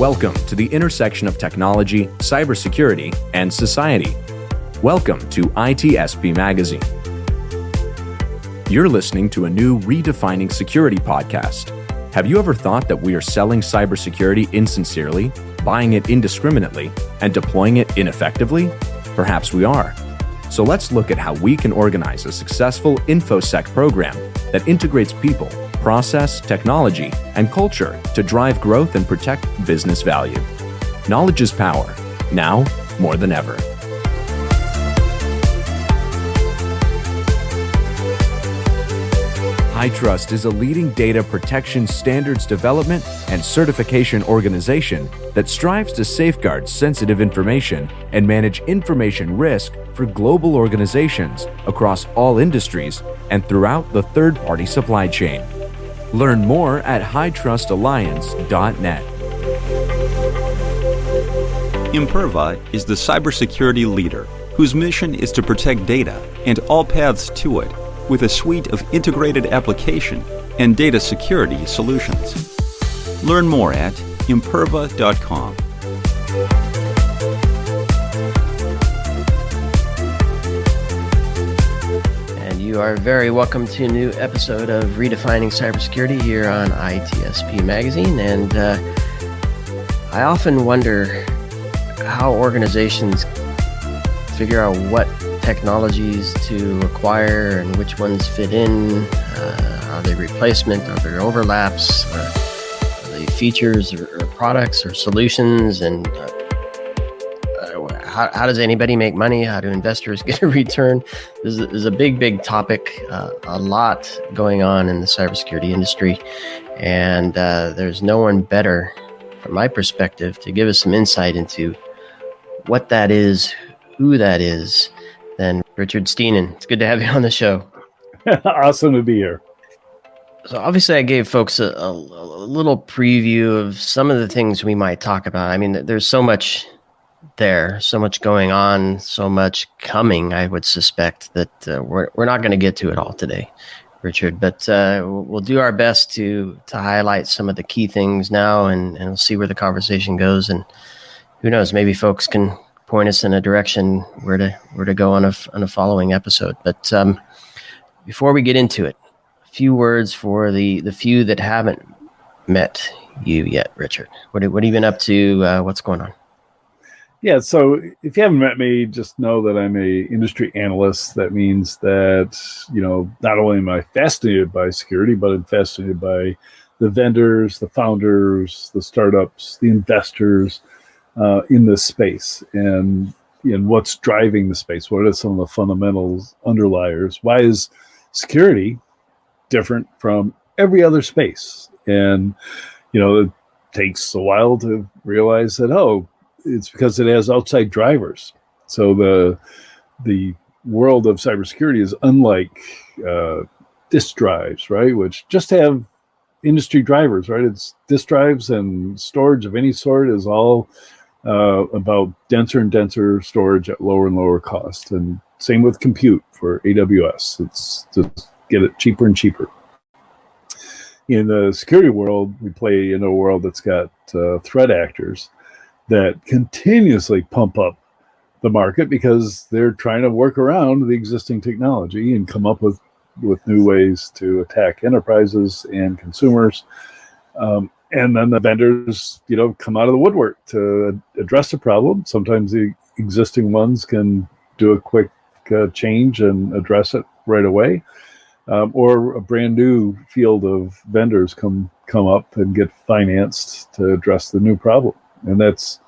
Welcome to the intersection of technology, cybersecurity, and society. Welcome to ITSP Magazine. You're listening to a new Redefining Security podcast. Have you ever thought that we are selling cybersecurity insincerely, buying it indiscriminately, and deploying it ineffectively? Perhaps we are. So let's look at how we can organize a successful InfoSec program that integrates people, process, technology, and culture to drive growth and protect business value. Knowledge is power, now more than ever. HITRUST is a leading data protection standards development and certification organization that strives to safeguard sensitive information and manage information risk for global organizations across all industries and throughout the third-party supply chain. Learn more at hightrustalliance.net. Imperva is the cybersecurity leader whose mission is to protect data and all paths to it with a suite of integrated application and data security solutions. Learn more at imperva.com. And you are very welcome to a new episode of Redefining Cybersecurity here on ITSP Magazine. And I often wonder how organizations figure out what technologies to acquire and which ones fit in. Are they replacement? Are there overlaps? Are they features or products or solutions? And how does anybody make money? How do investors get a return? There's a big topic, a lot going on in the cybersecurity industry. And there's no one better, from my perspective, to give us some insight into what that is, who that is, than Richard Stiennon. It's good to have you on the show. Awesome to be here. So obviously I gave folks a little preview of some of the things we might talk about. I mean, there's so much there, so much going on, so much coming, I would suspect that we're not going to get to it all today, Richard, but we'll do our best to highlight some of the key things now, and we'll see where the conversation goes. And who knows, maybe folks can point us in a direction where to go on a following episode. But before we get into it, a few words for the few that haven't met you yet, Richard. What have you been up to? What's going on? Yeah, so if you haven't met me, just know that I'm a industry analyst. That means that, not only am I fascinated by security, but I'm fascinated by the vendors, the founders, the startups, the investors, in this space, and what's driving the space. What are some of the fundamentals, underliers? Why is security different from every other space? And it takes a while to realize that it's because it has outside drivers. So the world of cybersecurity is unlike disk drives, right? Which just have industry drivers, right? It's disk drives, and storage of any sort is all about denser and denser storage at lower and lower cost. And same with compute for AWS. It's just get it cheaper and cheaper. In the security world, we play in a world that's got threat actors that continuously pump up the market because they're trying to work around the existing technology and come up with new ways to attack enterprises and consumers. And then the vendors, come out of the woodwork to address the problem. Sometimes the existing ones can do a quick change and address it right away. Or a brand new field of vendors come up and get financed to address the new problem. And that's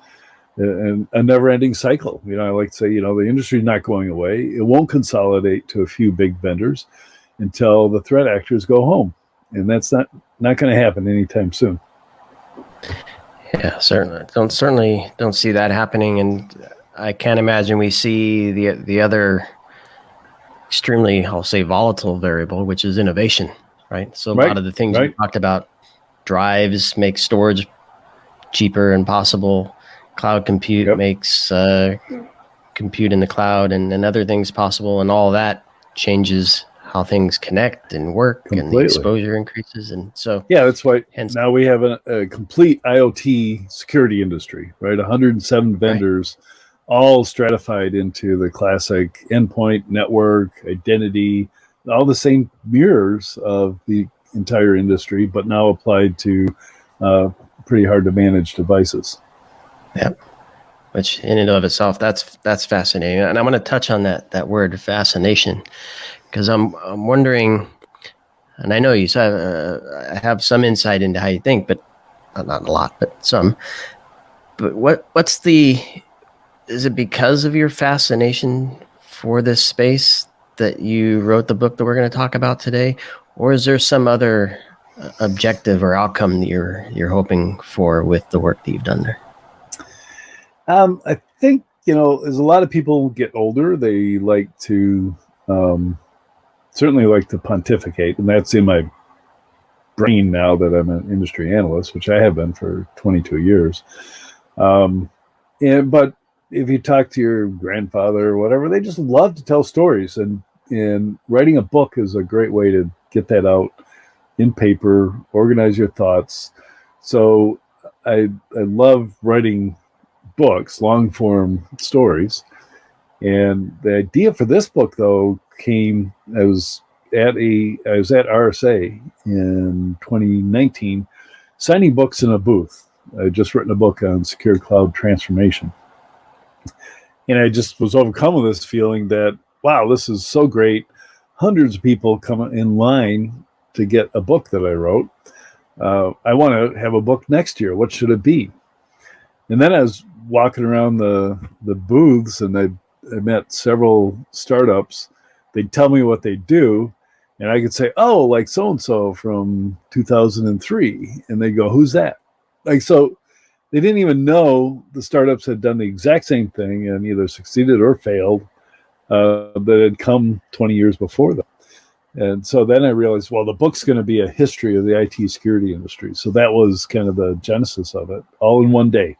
a never-ending cycle. I like to say, the industry is not going away. It won't consolidate to a few big vendors until the threat actors go home. And that's not going to happen anytime soon. Yeah, certainly don't see that happening, and I can't imagine we see the other extremely, I'll say, volatile variable, which is innovation, right? So a lot of the things you talked about, drives make storage cheaper and possible. Cloud compute makes compute in the cloud and other things possible, and all that changes how things connect and work, and the Completely. exposure increases. And so, Yeah, that's why hence, now we have a complete IoT security industry, right? 107 vendors, all stratified into the classic endpoint, network, identity, all the same mirrors of the entire industry, but now applied to pretty hard to manage devices. Yep. Which in and of itself, that's fascinating. And I want to touch on that word fascination, because I'm wondering, and I know you said I have some insight into how you think, but not a lot, but some. But is it because of your fascination for this space that you wrote the book that we're going to talk about today, or is there some other objective or outcome that you're hoping for with the work that you've done there? I think, as a lot of people get older, they like to certainly like to pontificate, and that's in my brain now that I'm an industry analyst, which I have been for 22 years. But if you talk to your grandfather or whatever, they just love to tell stories, and writing a book is a great way to get that out in paper, organize your thoughts. So I love writing books, long form stories. And the idea for this book, though, came, I was at RSA in 2019, signing books in a booth. I had just written a book on secure cloud transformation. And I just was overcome with this feeling that, wow, this is so great. Hundreds of people come in line to get a book that I wrote. I want to have a book next year. What should it be? And then I was walking around the booths, and I met several startups. They'd tell me what they do, and I could say, oh, like so-and-so from 2003. And they go, who's that? So they didn't even know the startups had done the exact same thing and either succeeded or failed that had come 20 years before them. And so then I realized, well, the book's going to be a history of the IT security industry. So that was kind of the genesis of it, all in one day.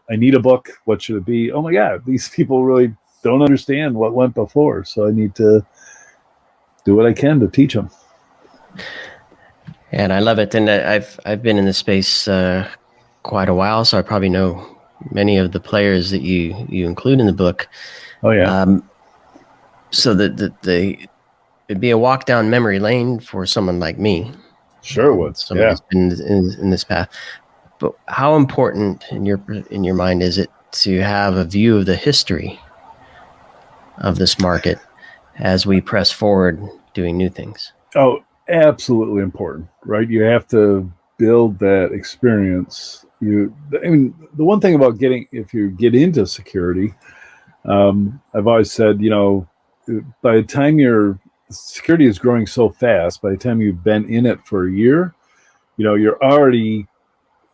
I need a book. What should it be? Oh my God, these people really don't understand what went before. So I need to do what I can to teach them. And I love it. And I've been in the space quite a while, so I probably know many of the players that you include in the book. Oh yeah. So it'd be a walk down memory lane for someone like me. Sure would. Someone who's been in this path. But how important in your mind is it to have a view of the history of this market as we press forward doing new things? Oh, absolutely important, right? You have to build that experience. The one thing about if you get into security, I've always said, by the time security is growing so fast, by the time you've been in it for a year, you're already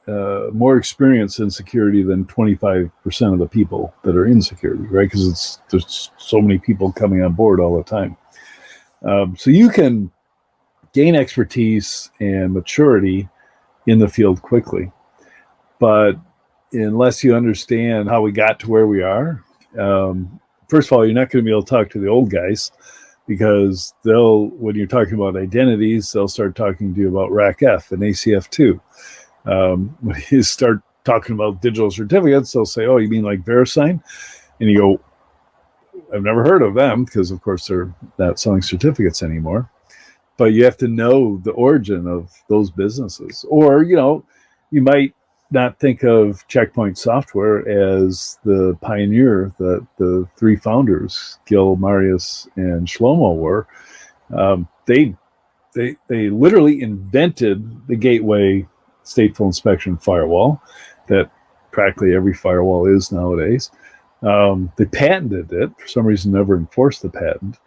more experienced in security than 25% of the people that are in security, right? Because there's so many people coming on board all the time. So you can gain expertise and maturity in the field quickly. But unless you understand how we got to where we are, first of all, you're not going to be able to talk to the old guys, because when you're talking about identities, they'll start talking to you about RACF and ACF2. When you start talking about digital certificates, they'll say, oh, you mean like VeriSign? And you go, I've never heard of them, because of course they're not selling certificates anymore. But you have to know the origin of those businesses. Or, you might not think of Checkpoint Software as the pioneer that the three founders, Gil, Marius, and Shlomo were. They literally invented the gateway stateful inspection firewall that practically every firewall is nowadays. They patented it. For some reason, never enforced the patent.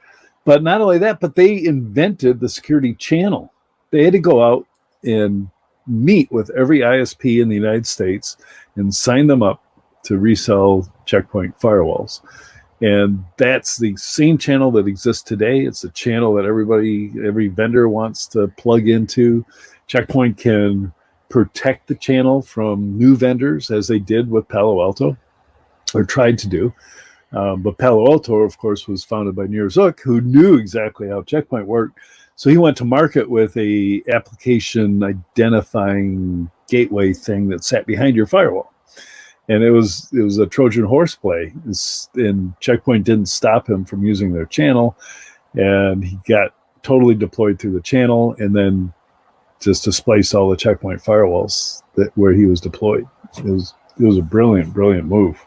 But not only that, but they invented the security channel. They had to go out and meet with every ISP in the United States and sign them up to resell Checkpoint firewalls. And that's the same channel that exists today. It's the channel that every vendor wants to plug into. Checkpoint can protect the channel from new vendors, as they did with Palo Alto, or tried to do. But Palo Alto, of course, was founded by Yearbook, who knew exactly how Checkpoint worked. So he went to market with a application identifying gateway thing that sat behind your firewall. And it was a Trojan horse play. And Checkpoint didn't stop him from using their channel. And he got totally deployed through the channel and then just displaced all the Checkpoint firewalls where he was deployed. It was a brilliant move.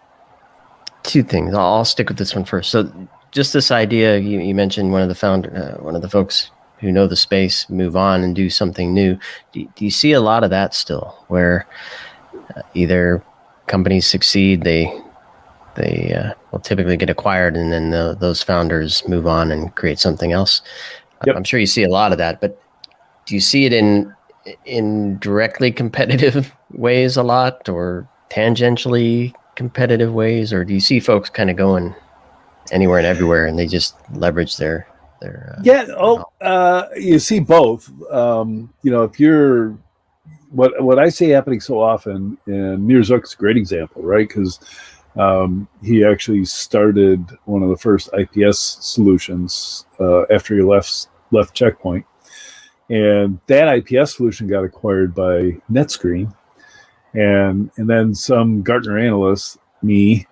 Two things. I'll stick with this one first. So just this idea, you mentioned one of the folks who know the space move on and do something new. Do you see a lot of that still, where either companies succeed, they will typically get acquired, and then those founders move on and create something else? Yep. I'm sure you see a lot of that, but do you see it in directly competitive ways a lot, or tangentially competitive ways, or do you see folks kind of going anywhere and everywhere and they just leverage their you see both. If you're what I see happening so often, and Yearbook's a great example, right? Because he actually started one of the first IPS solutions after he left Checkpoint, and that IPS solution got acquired by NetScreen. And then some Gartner analysts, me,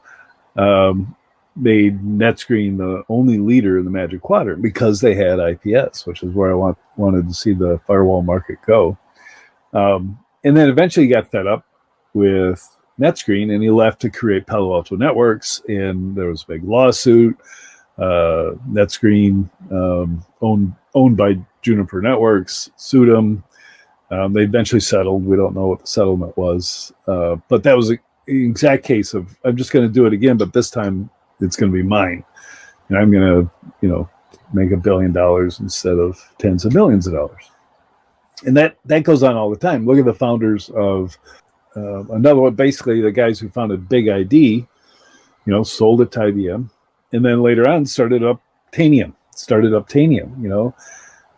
made NetScreen the only leader in the Magic Quadrant because they had IPS, which is where I wanted to see the firewall market go. And then eventually he got fed up with NetScreen and he left to create Palo Alto Networks. And there was a big lawsuit. NetScreen, owned by Juniper Networks, sued him. They eventually settled. We don't know what the settlement was, but that was an exact case of, I'm just going to do it again, but this time it's going to be mine, and I'm going to, make $1 billion instead of tens of millions of dollars. And that goes on all the time. Look at the founders of another one. Basically, the guys who founded Big ID, sold it to IBM, and then later on started up Tanium.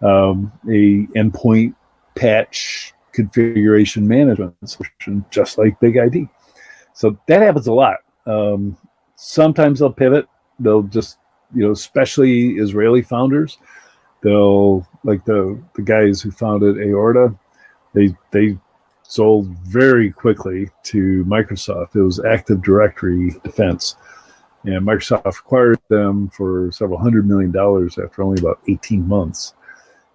A endpoint patch configuration management solution, just like Big ID. So that happens a lot. Sometimes they'll pivot. They'll just, especially Israeli founders, they'll, like the guys who founded Aorta, they sold very quickly to Microsoft. It was Active Directory defense. And Microsoft acquired them for several $100 million after only about 18 months.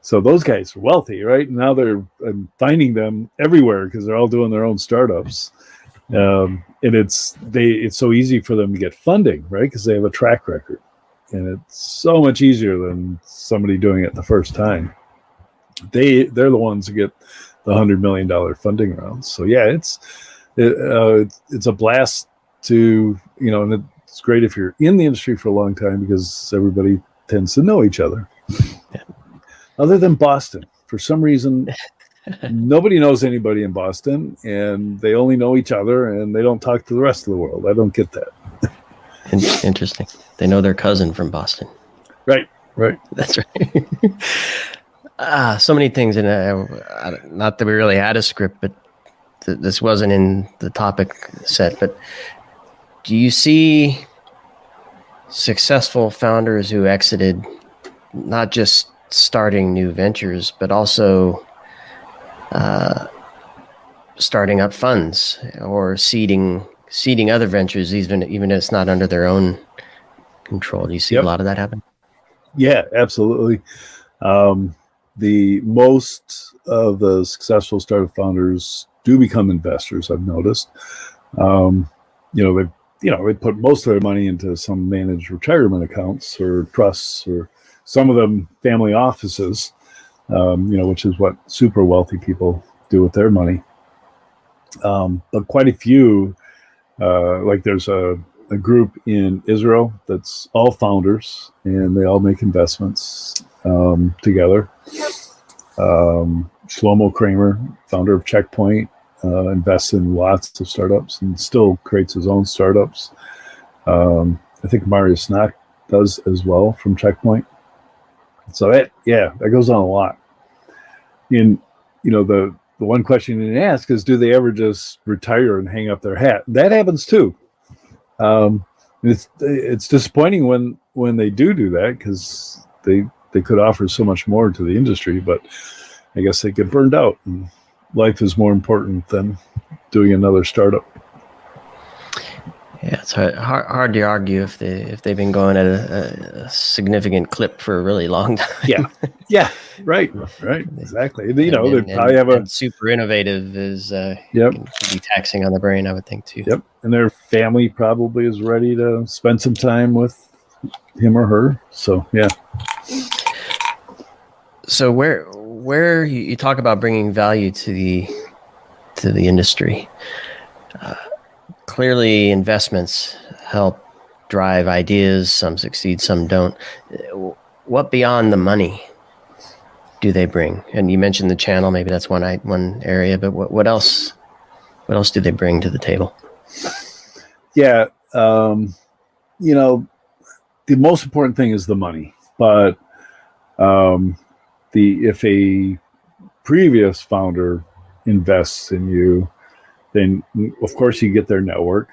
So those guys are wealthy, right? Now I'm finding them everywhere because they're all doing their own startups. And it's so easy for them to get funding, right? Because they have a track record. And it's so much easier than somebody doing it the first time. They're the ones who get the $100 million funding rounds. So yeah, it's a blast to, and it's great if you're in the industry for a long time because everybody tends to know each other. Yeah. Other than Boston, for some reason, nobody knows anybody in Boston, and they only know each other, and they don't talk to the rest of the world. I don't get that. Interesting. They know their cousin from Boston. Right. That's right. So many things, and not that we really had a script, but this wasn't in the topic set. But do you see successful founders who exited, not just starting new ventures, but also starting up funds or seeding other ventures, even if it's not under their own control? Do you see a lot of that happen? Yeah, absolutely. The most of the successful startup founders do become investors, I've noticed. They put most of their money into some managed retirement accounts or trusts, or some of them family offices, which is what super wealthy people do with their money. But quite a few, like there's a group in Israel that's all founders, and they all make investments together. Shlomo Kramer, founder of Checkpoint, invests in lots of startups and still creates his own startups. I think Marius Nack does as well from Checkpoint. So that goes on a lot. And the one question you didn't ask is, do they ever just retire and hang up their hat? That happens too. It's disappointing when they do that, because they could offer so much more to the industry, but I guess they get burned out, and life is more important than doing another startup. Yeah, it's hard to argue if they've been going at a significant clip for a really long time. Yeah, right, exactly. They probably have and super innovative is can be taxing on the brain, I would think too. Yep, and their family probably is ready to spend some time with him or her. So yeah. So where you talk about bringing value to the industry. Clearly, investments help drive ideas. Some succeed, some don't. What beyond the money do they bring? And you mentioned the channel. Maybe that's one area. But what else? What else do they bring to the table? Yeah, the most important thing is the money. But if a previous founder invests in you, then of course you get their network.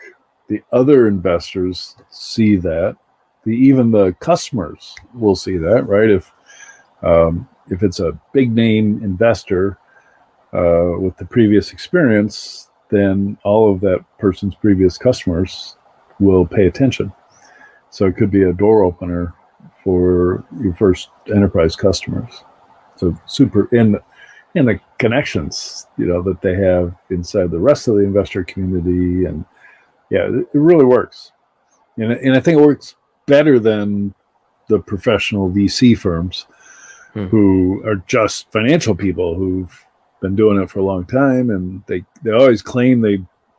The other investors see that. Even the customers will see that, right? If it's a big name investor with the previous experience, then all of that person's previous customers will pay attention. So it could be a door opener for your first enterprise customers. So super in the connections, that they have inside the rest of the investor community. And yeah, it really works. And I think it works better than the professional VC firms who are just financial people who've been doing it for a long time. And they always claim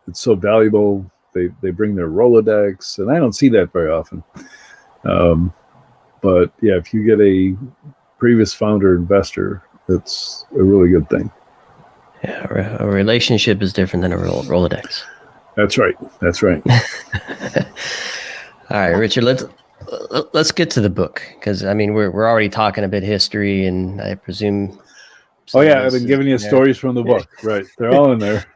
it's so valuable. They bring their Rolodex, and I don't see that very often. But yeah, if you get a previous founder investor, it's a really good thing. Yeah, a relationship is different than a Rolodex. That's right. All right, Richard, let's get to the book, because I mean we're already talking a bit history, and I presume. Oh yeah, I've been giving you stories from the book. Right, they're all in there.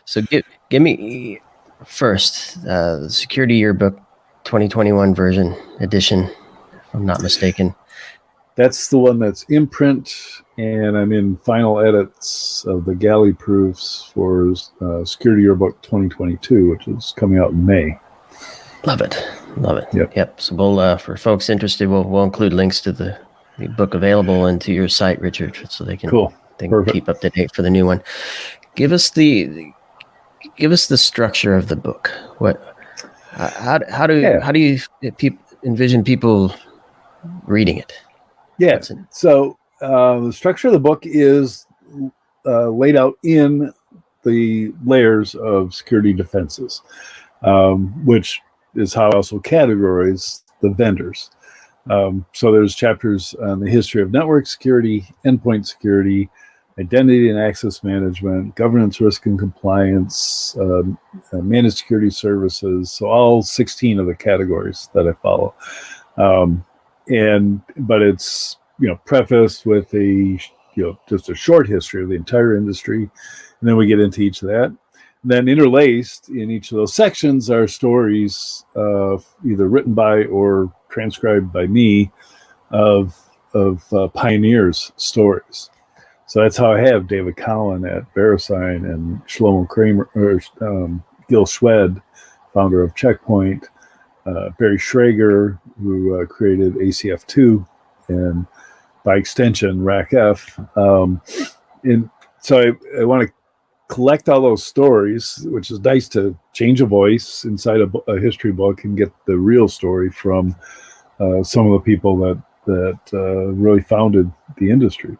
so give me first the Security Yearbook 2021 version edition, if I'm not mistaken. That's the one that's in print, and I'm in final edits of the galley proofs for Security Yearbook 2022, which is coming out in May. Love it. Yep. So we'll, for folks interested, we'll include links to the book available and to your site, Richard, so they can keep up to date for the new one. Give us the structure of the book. How do you envision people reading it? Yeah. So the structure of the book is laid out in the layers of security defenses, which is how I also categorize the vendors. So there's chapters on the history of network security, endpoint security, identity and access management, governance, risk and compliance, managed security services. So all 16 of the categories that I follow. But it's prefaced with just a short history of the entire industry, and then we get into each of that. And then interlaced in each of those sections are stories either written by or transcribed by me of pioneers' stories. So that's how I have David Cowan at VeriSign and Shlomo Kramer or Gil Schwed, founder of Checkpoint. Barry Schrager, who created ACF2 and by extension RACF. And so I want to collect all those stories, which is nice to change a voice inside a history book and get the real story from some of the people that really founded the industry.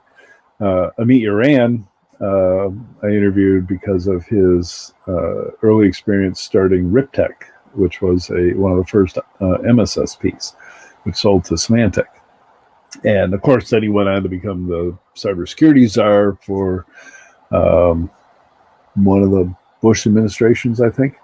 Amit Yoran, I interviewed because of his early experience starting Riptech, which was one of the first MSSPs, which sold to Symantec. And of course, then he went on to become the cybersecurity czar for one of the Bush administrations, I think.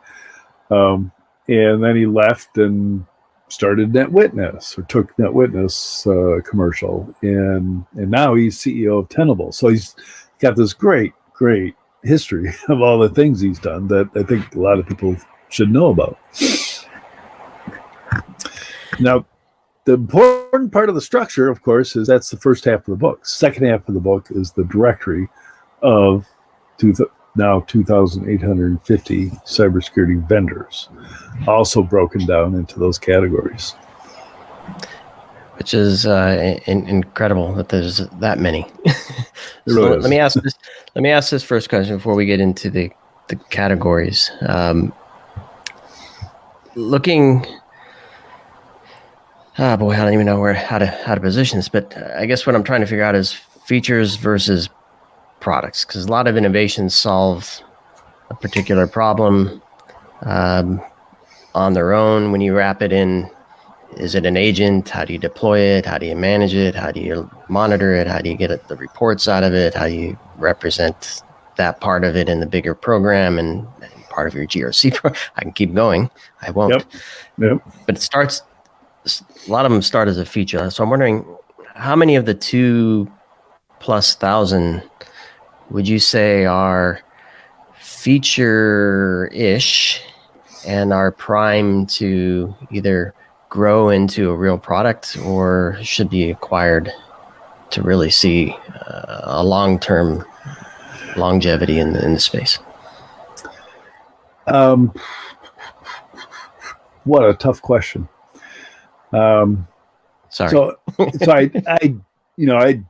And then he left and started NetWitness, or took NetWitness commercial. And now he's CEO of Tenable. So he's got this great history of all the things he's done that I think a lot of people should know about. Now, the important part of the structure, of course, is that's the first half of the book. Second half of the book is the directory of now 2,850 cybersecurity vendors, also broken down into those categories. Which is incredible that there's that many. So really let me ask this. Let me ask this first question before we get into the categories. Looking, I don't even know how to position this, but I guess what I'm trying to figure out is features versus products, because a lot of innovations solve a particular problem on their own. When you wrap it in, is it an agent? How do you deploy it? How do you manage it? How do you monitor it? How do you get the reports out of it? How do you represent that part of it in the bigger program and part of your GRC? I can keep going. I won't. Yep. But a lot of them start as a feature. So I'm wondering, how many of the 2,000+ would you say are feature-ish and are primed to either grow into a real product or should be acquired to really see a long-term longevity in the space? What a tough question. Sorry. So I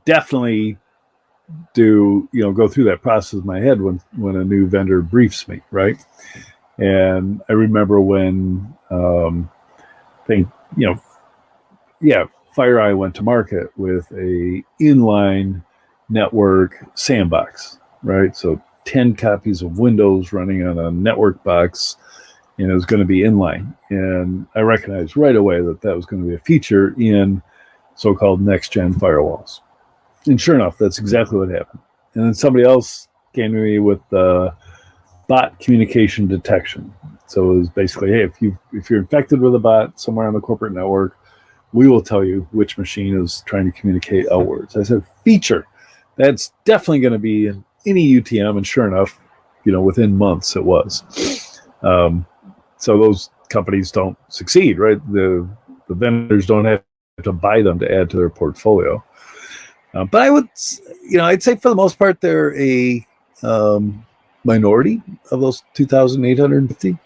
definitely do, go through that process in my head when a new vendor briefs me, right? And I remember when FireEye went to market with a inline network sandbox, right? So 10 copies of Windows running on a network box, and it was going to be inline. And I recognized right away that was going to be a feature in so-called next-gen firewalls. And sure enough, that's exactly what happened. And then somebody else came to me with bot communication detection. So it was basically, hey, if you're infected with a bot somewhere on the corporate network, we will tell you which machine is trying to communicate outwards. I said, feature. That's definitely going to be in any UTM. And sure enough, within months it was. So those companies don't succeed, right? The vendors don't have to buy them to add to their portfolio. But I would, I'd say for the most part, they're a minority of those 2,850.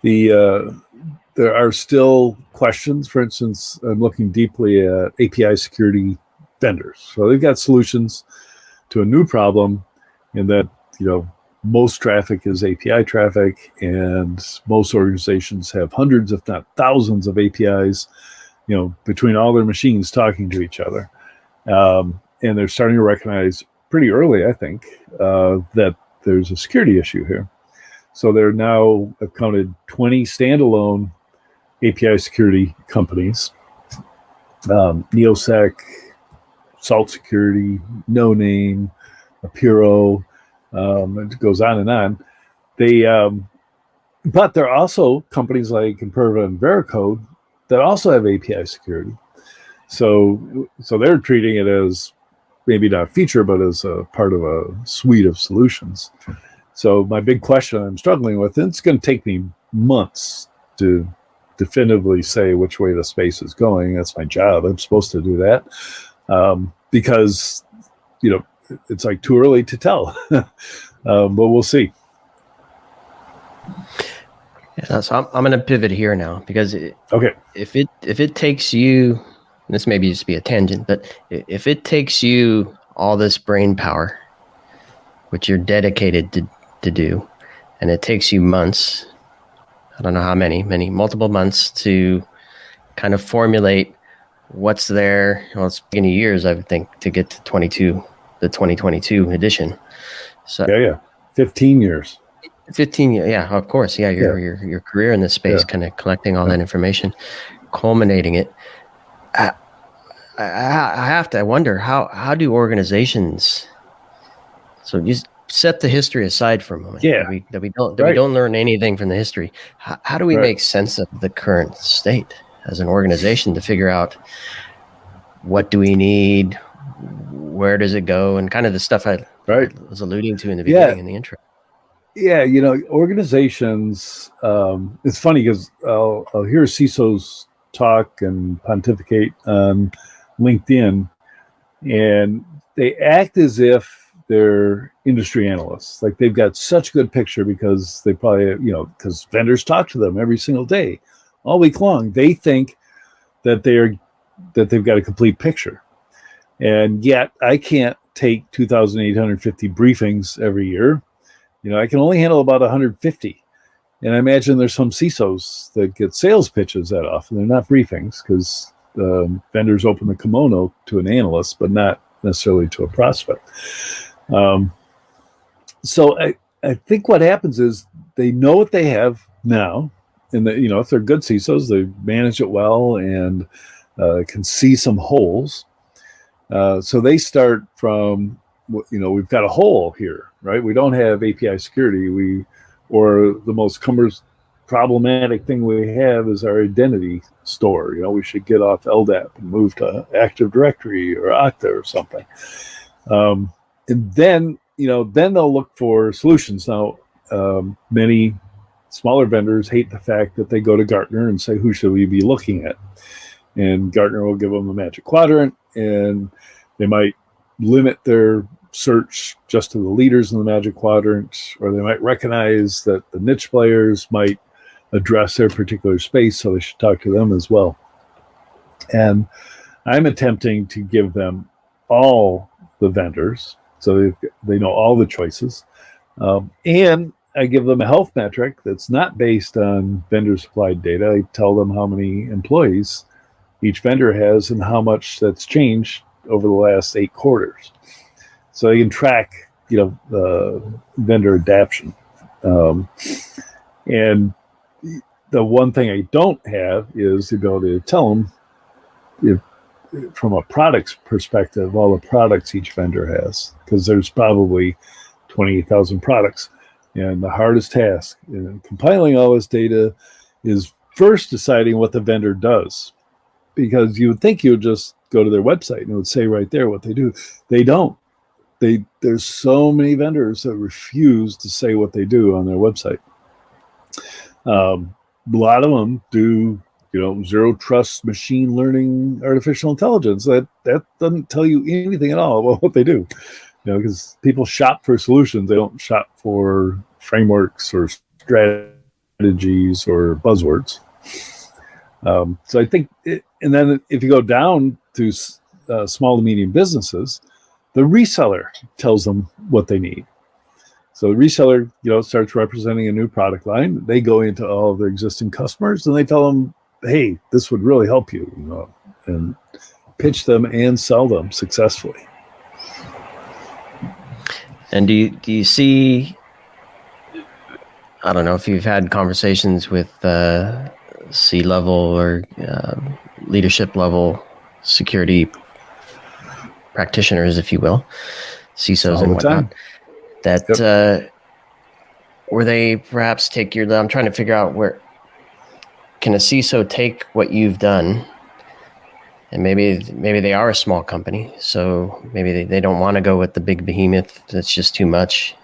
There are still questions. For instance, I'm looking deeply at API security vendors. So they've got solutions to a new problem in that, most traffic is API traffic, and most organizations have hundreds, if not thousands, of APIs, between all their machines talking to each other. And they're starting to recognize pretty early, I think, that there's a security issue here. So they're now, I've counted 20 standalone API security companies, Neosec, Salt Security, No Name, Apiro, it goes on and on. But there are also companies like Imperva and Veracode that also have API security. So they're treating it as maybe not a feature, but as a part of a suite of solutions. So my big question I'm struggling with, and it's going to take me months to definitively say which way the space is going. That's my job. I'm supposed to do that because, it's like too early to tell, but we'll see. Yeah, so I'm going to pivot here now because okay, if it takes you, this may just be a tangent, but if it takes you all this brain power, which you're dedicated to do, and it takes you months, I don't know how many, multiple months to kind of formulate what's there. Well, it's been years, I would think, to get to the 2022 edition. So yeah, 15 years. 15 years, yeah, of course, yeah. Your career in this space, kind of collecting all that information, culminating it. I wonder how do organizations? So just set the history aside for a moment. Yeah, that we don't learn anything from the history. How do we make sense of the current state as an organization to figure out what do we need, where does it go, and kind of the stuff I was alluding to in the beginning in the intro. Yeah, organizations. It's funny because I'll hear CISOs talk and pontificate on LinkedIn, and they act as if they're industry analysts. Like they've got such a good picture because they probably, because vendors talk to them every single day, all week long. They think that they've got a complete picture, and yet I can't take 2,850 briefings every year. I can only handle about 150. And I imagine there's some CISOs that get sales pitches that often. They're not briefings because vendors open the kimono to an analyst, but not necessarily to a prospect. So I think what happens is they know what they have now. And if they're good CISOs, they manage it well and can see some holes. So they start from, we've got a hole here, right? We don't have API security. Or the most problematic thing we have is our identity store. We should get off LDAP and move to Active Directory or Okta or something. And then they'll look for solutions. Now, many smaller vendors hate the fact that they go to Gartner and say, who should we be looking at? And Gartner will give them a magic quadrant, and they might limit their search just to the leaders in the magic quadrant, or they might recognize that the niche players might address their particular space, so they should talk to them as well. And I'm attempting to give them all the vendors, so they know all the choices. And I give them a health metric that's not based on vendor supplied data. I tell them how many employees each vendor has and how much that's changed over the last 8 quarters. So you can track, vendor adaption. And the one thing I don't have is the ability to tell them, from a products perspective, all the products each vendor has, because there's probably 28,000 products. And the hardest task in compiling all this data is first deciding what the vendor does, because you would think you would just go to their website and it would say right there what they do. They don't. There's so many vendors that refuse to say what they do on their website. A lot of them do, zero trust machine learning, artificial intelligence. That doesn't tell you anything at all about what they do. Because people shop for solutions. They don't shop for frameworks or strategies or buzzwords. So I think, and then if you go down to small to medium businesses, the reseller tells them what they need. So the reseller, starts representing a new product line. They go into all of their existing customers and they tell them, hey, this would really help you, and pitch them and sell them successfully. And do you see, I don't know if you've had conversations with C-level or leadership level security practitioners, if you will, CISOs and whatnot, that where they perhaps take I'm trying to figure out where can a CISO take what you've done, and maybe they are a small company, so maybe they don't want to go with the big behemoth that's just too much.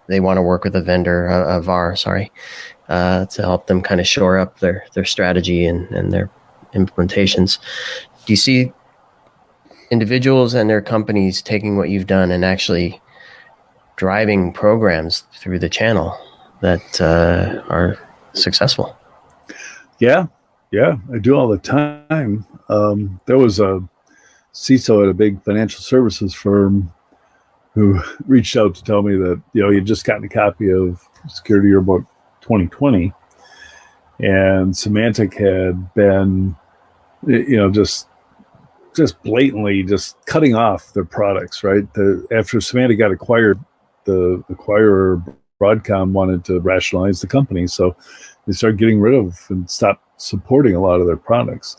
They want to work with a vendor, a VAR, to help them kind of shore up their strategy and their implementations. Do you see individuals and their companies taking what you've done and actually driving programs through the channel that are successful? Yeah, I do all the time. There was a CISO at a big financial services firm who reached out to tell me that, he had just gotten a copy of Security Yearbook 2020, and Symantec had been, just blatantly just cutting off their products, right? After Symantec got acquired, the acquirer Broadcom wanted to rationalize the company, so they started getting rid of and stopped supporting a lot of their products.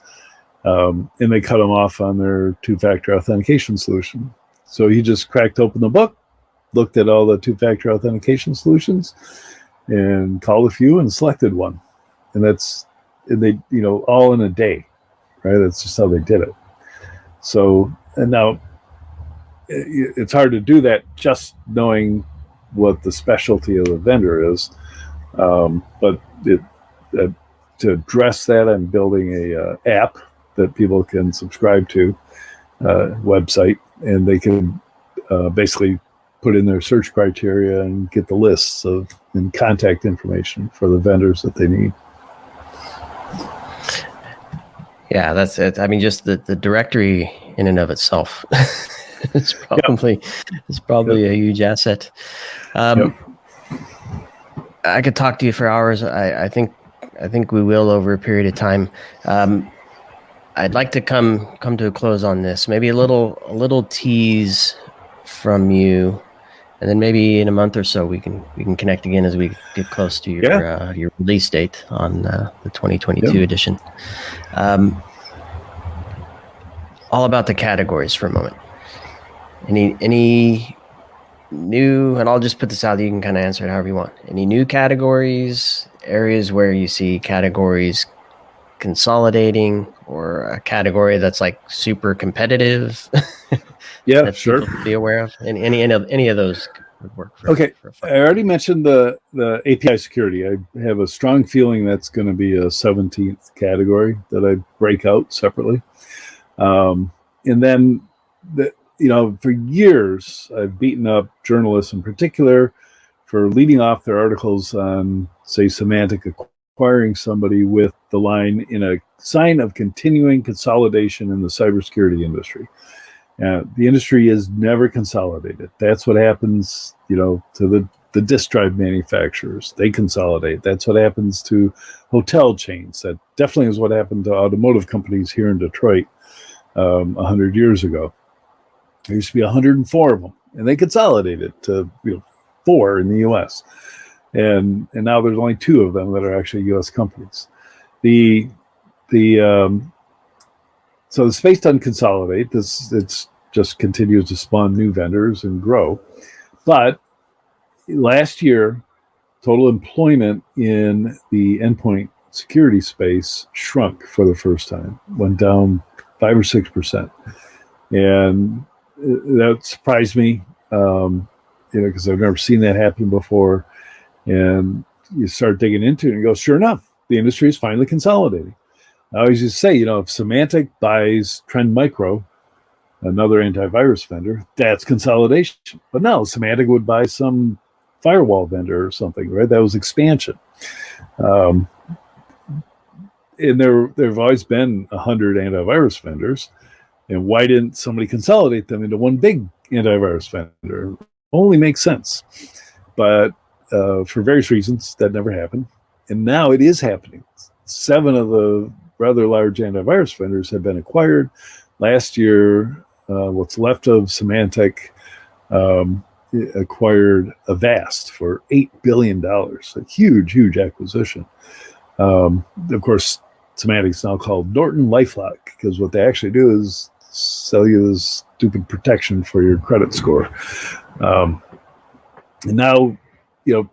And they cut them off on their two-factor authentication solution. So he just cracked open the book, looked at all the two-factor authentication solutions, and called a few and selected one. And they, all in a day, right? That's just how they did it. So, and now it's hard to do that just knowing what the specialty of the vendor is. But to address that, I'm building a app that people can subscribe to, website, and they can basically put in their search criteria and get the lists and contact information for the vendors that they need. Yeah, that's it. I mean, just the directory in and of itself is probably a huge asset. I could talk to you for hours. I think we will over a period of time. I'd like to come to a close on this. Maybe a little tease from you, and then maybe in a month or so we can connect again as we get close to your release date on the 2022 edition. All about the categories for a moment. Any new, and I'll just put this out, you can kind of answer it however you want. Any new categories, areas where you see categories consolidating, or a category that's like super competitive? Yeah, sure. To be aware of any of those would work. I already mentioned the API security. I have a strong feeling that's going to be a 17th category that I break out separately. And then for years, I've beaten up journalists in particular for leading off their articles on, say, Symantec acquiring somebody with the line, in a sign of continuing consolidation in the cybersecurity industry. The industry is never consolidated. That's what happens, to the disk drive manufacturers. They consolidate. That's what happens to hotel chains. That definitely is what happened to automotive companies here in Detroit 100 years ago. There used to be 104 of them, and they consolidated to 4 in the U.S. And now there's only 2 of them that are actually U.S. companies. So the space doesn't consolidate. It's just continues to spawn new vendors and grow. But last year, total employment in the endpoint security space shrunk for the first time, went down 5 or 6%, and that surprised me, because I've never seen that happen before. And you start digging into it and you go, sure enough, the industry is finally consolidating. I always used to say, if Symantec buys Trend Micro, another antivirus vendor, that's consolidation. But no, Symantec would buy some firewall vendor or something, right? That was expansion. And there have always been 100 antivirus vendors. And why didn't somebody consolidate them into one big antivirus vendor? Only makes sense. But for various reasons, that never happened. And now it is happening. 7 of the rather large antivirus vendors have been acquired. Last year, what's left of Symantec acquired Avast for $8 billion. A huge, huge acquisition. Of course, Symantec is now called Norton LifeLock, because what they actually do is sell you this stupid protection for your credit score. And now,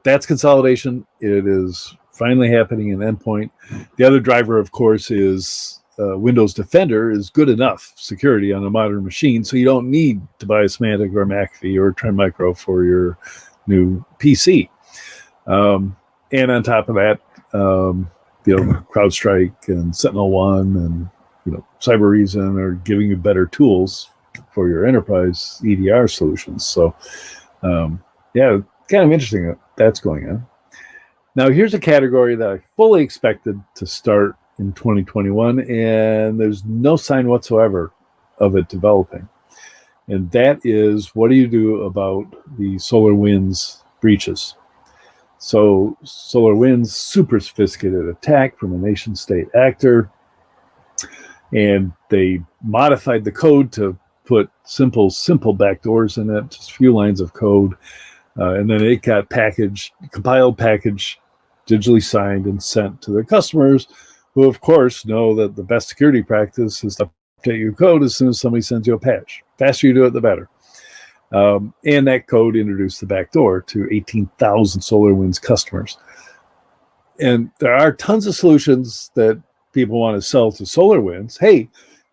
that's consolidation. It is finally happening in endpoint. The other driver, of course, is Windows Defender is good enough security on a modern machine, so you don't need to buy a Symantec or McAfee or Trend Micro for your new PC. And on top of that, CrowdStrike and SentinelOne and Cybereason are giving you better tools for your enterprise EDR solutions. So, kind of interesting that that's going on. Now, here's a category that I fully expected to start in 2021, and there's no sign whatsoever of it developing. And that is, what do you do about the SolarWinds breaches? So SolarWinds, super sophisticated attack from a nation-state actor, and they modified the code to put simple backdoors in it, just a few lines of code, and then it got compiled, packaged, digitally signed, and sent to their customers, who of course know that the best security practice is to update your code as soon as somebody sends you a patch. The faster you do it, the better. And that code introduced the backdoor to 18,000 SolarWinds customers. And there are tons of solutions that people want to sell to SolarWinds. Hey,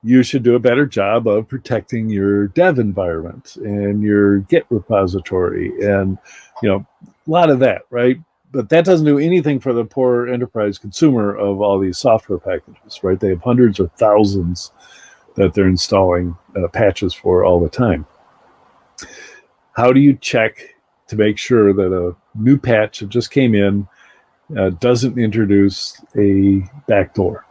you should do a better job of protecting your dev environment and your Git repository and, a lot of that, right? But that doesn't do anything for the poor enterprise consumer of all these software packages, right? They have hundreds or thousands that they're installing patches for all the time. How do you check to make sure that a new patch that just came in doesn't introduce a backdoor?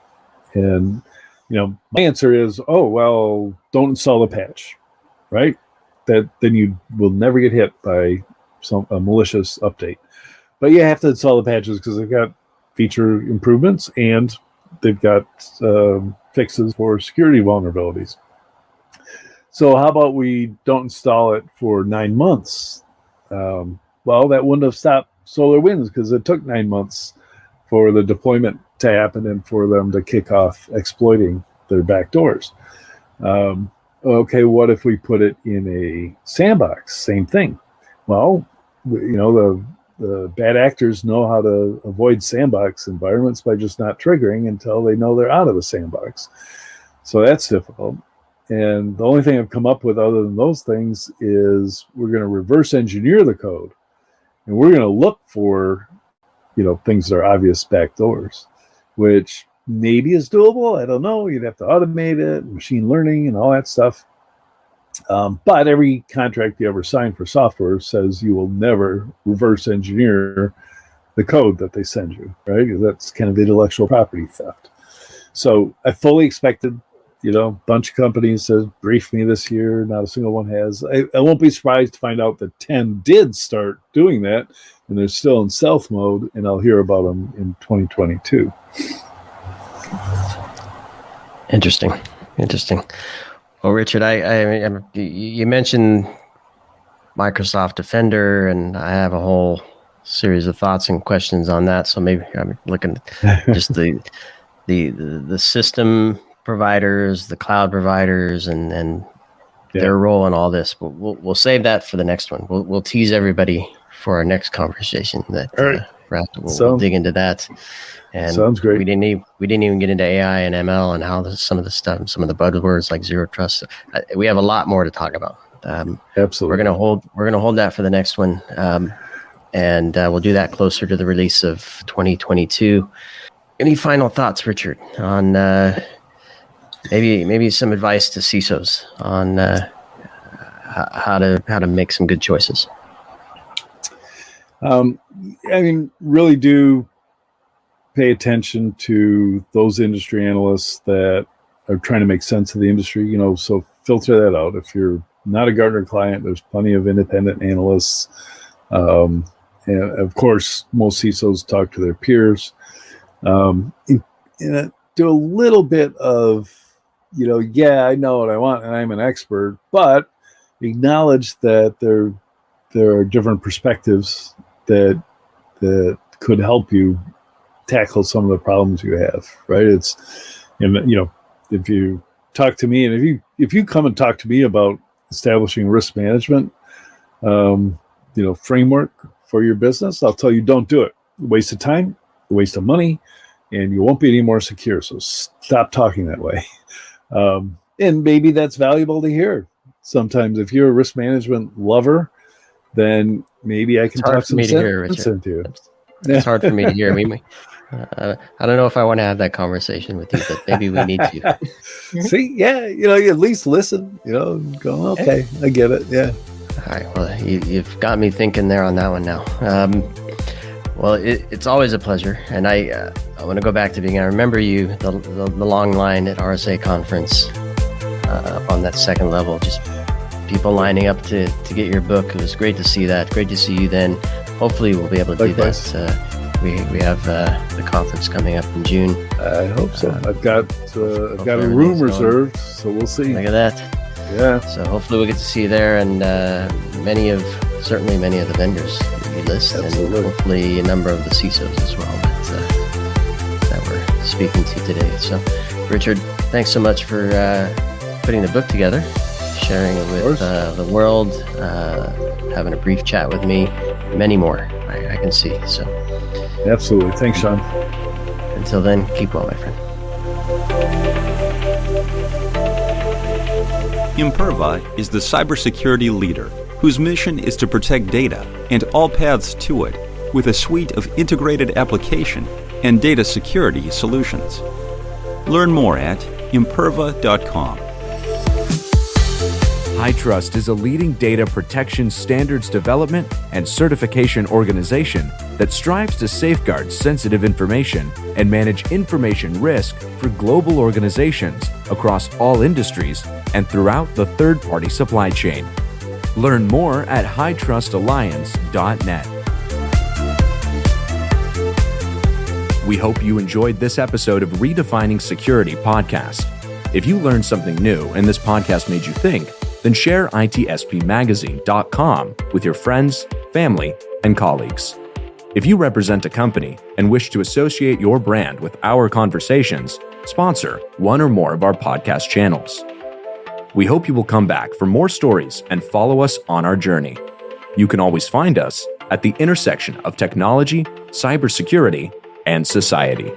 And, my answer is, don't install the patch, right? Then you will never get hit by a malicious update. But you have to install the patches because they've got feature improvements and they've got fixes for security vulnerabilities. So how about we don't install it for 9 months? That wouldn't have stopped SolarWinds because it took 9 months for the deployment to happen and for them to kick off exploiting their backdoors. Okay, what if we put it in a sandbox? Same thing. Well, the bad actors know how to avoid sandbox environments by just not triggering until they know they're out of the sandbox. So that's difficult. And the only thing I've come up with other than those things is we're going to reverse engineer the code. And we're going to look for, things that are obvious backdoors, which maybe is doable. I don't know. You'd have to automate it, machine learning and all that stuff. But every contract you ever sign for software says you will never reverse engineer the code that they send you, right? That's kind of intellectual property theft. So I fully expected, a bunch of companies to brief me this year. Not a single one has. I won't be surprised to find out that 10 did start doing that, and they're still in stealth mode, and I'll hear about them in 2022. Interesting. Well, Richard, you mentioned Microsoft Defender, and I have a whole series of thoughts and questions on that. So maybe I'm looking at just the system providers, the cloud providers, and their role in all this. But we'll save that for the next one. We'll tease everybody for our next conversation. We'll dig into that. And sounds great. We didn't even get into AI and ML and how some of the buzzwords like zero trust. We have a lot more to talk about. Absolutely. We're gonna hold that for the next one, and we'll do that closer to the release of 2022. Any final thoughts, Richard, on maybe some advice to CISOs on how to make some good choices? Really do pay attention to those industry analysts that are trying to make sense of the industry, so filter that out. If you're not a Gartner client, there's plenty of independent analysts. And of course, most CISOs talk to their peers. Do a little bit of, I know what I want and I'm an expert, but acknowledge that there are different perspectives that could help you tackle some of the problems you have, right? It's, if you talk to me, and if you come and talk to me about establishing risk management, framework for your business, I'll tell you, don't do it. Waste of time, waste of money, and you won't be any more secure. So stop talking that way. And maybe that's valuable to hear. Sometimes if you're a risk management lover, then maybe I can talk some sense into you. It's hard for me to hear. I don't know if I want to have that conversation with you, but maybe we need to. See, you at least listen, go, okay, I get it. Yeah. All right. Well, you've got me thinking there on that one now. Well, it's always a pleasure. And I want to go back to the beginning. I remember the long line at RSA conference on that second level, just people lining up to get your book. It was great to see that. Great to see you then. Hopefully we'll be able to Likewise. do that. We have the conference coming up in June. I hope so. I've got a room reserved, so we'll see. Look at that. Yeah. So hopefully we'll get to see you there, and many of the vendors that you list, Absolutely. and hopefully a number of the CISOs as well that we're speaking to today. So, Richard, thanks so much for putting the book together, sharing it with the world, having a brief chat with me, many more I can see. So. Absolutely. Thanks, Sean. Until then, keep well, my friend. Imperva is the cybersecurity leader whose mission is to protect data and all paths to it with a suite of integrated application and data security solutions. Learn more at imperva.com. HITRUST is a leading data protection standards development and certification organization that strives to safeguard sensitive information and manage information risk for global organizations across all industries and throughout the third-party supply chain. Learn more at hightrustalliance.net. We hope you enjoyed this episode of Redefining Security podcast. If you learned something new and this podcast made you think, then share itspmagazine.com with your friends, family, and colleagues. If you represent a company and wish to associate your brand with our conversations, sponsor one or more of our podcast channels. We hope you will come back for more stories and follow us on our journey. You can always find us at the intersection of technology, cybersecurity, and society.